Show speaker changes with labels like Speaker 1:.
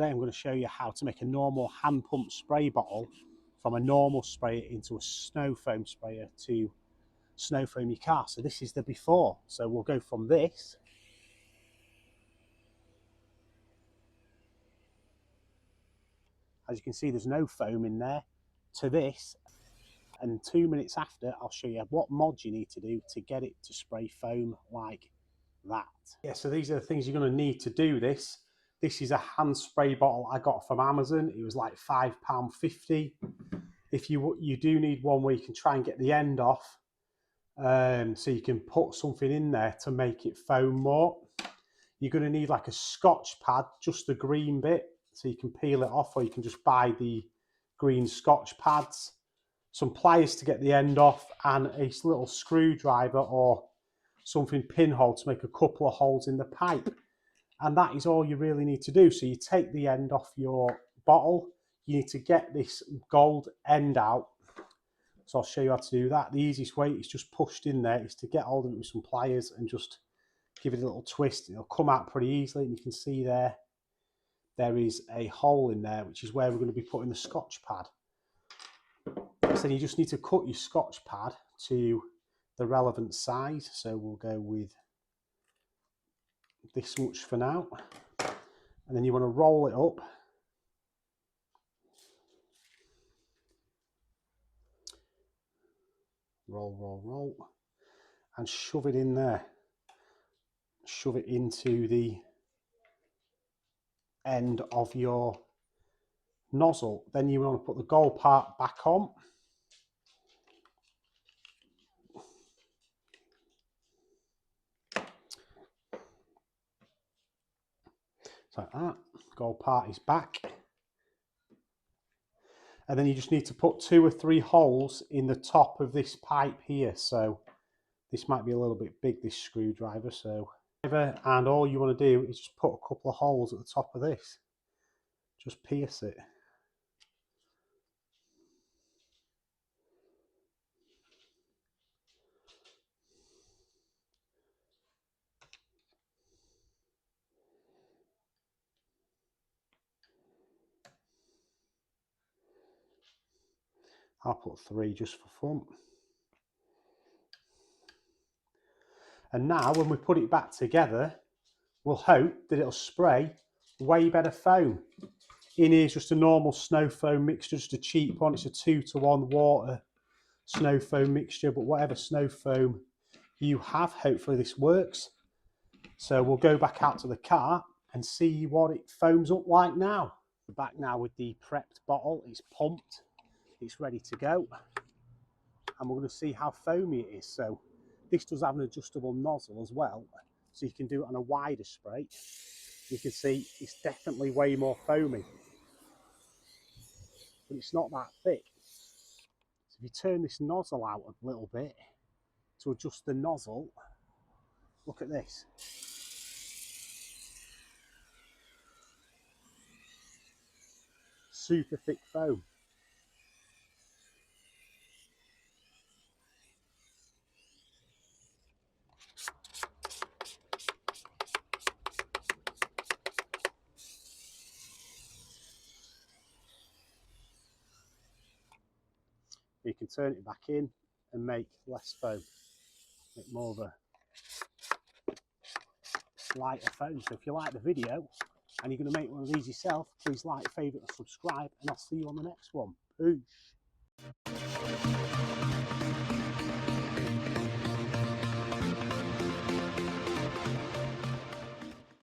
Speaker 1: Today I'm going to show you how to make a normal hand pump spray bottle from a normal sprayer into a snow foam sprayer to snow foam your car. So this is the before. So we'll go from this as you can see there's no foam in there to this, and 2 minutes after I'll show you what mods you need to do to get it to spray foam like that. Yeah, so these are the things you're going to need to do this. This is a hand spray bottle I got from Amazon. It was like £5.50. If you do need one where you can try and get the end off, so you can put something in there to make it foam more. You're going to need like a Scotch pad, just the green bit, so you can peel it off, or you can just buy the green Scotch pads. Some pliers to get the end off, and a little screwdriver or something pinhole to make a couple of holes in the pipe. And that is all you really need to do. So you take the end off your bottle, you need to get this gold end out. So I'll show you how to do that. The easiest way is just pushed in there, is to get hold of it with some pliers and just give it a little twist. It'll come out pretty easily, and you can see there is a hole in there, which is where we're going to be putting the Scotch pad. So then you just need to cut your Scotch pad to the relevant size. So we'll go with this much for now, and then you want to roll it up, roll, and shove it in there. Shove it into the end of your nozzle. Then you want to put the gold part back on. So like that, gold part is back. And then you just need to put 2 or 3 holes in the top of this pipe here. So this might be a little bit big, this screwdriver. And all you want to do is just put a couple of holes at the top of this. Just pierce it. I'll put 3 just for fun. And now when we put it back together, we'll hope that it'll spray way better foam. In here is just a normal snow foam mixture, just a cheap one. It's a 2-to-1 water snow foam mixture, but whatever snow foam you have, hopefully this works. So we'll go back out to the car and see what it foams up like now. We're back now with the prepped bottle. It's pumped, it's ready to go, and we're going to see how foamy it is. So this does have an adjustable nozzle as well, so you can do it on a wider spray. You can see it's definitely way more foamy, but it's not that thick. So if you turn this nozzle out a little bit to adjust the nozzle, look at this. Super thick foam. You can turn it back in and make less foam, make more of a lighter foam. So if you like the video and you're going to make one of these yourself, please like, favourite and subscribe, and I'll see you on the next one. Peace.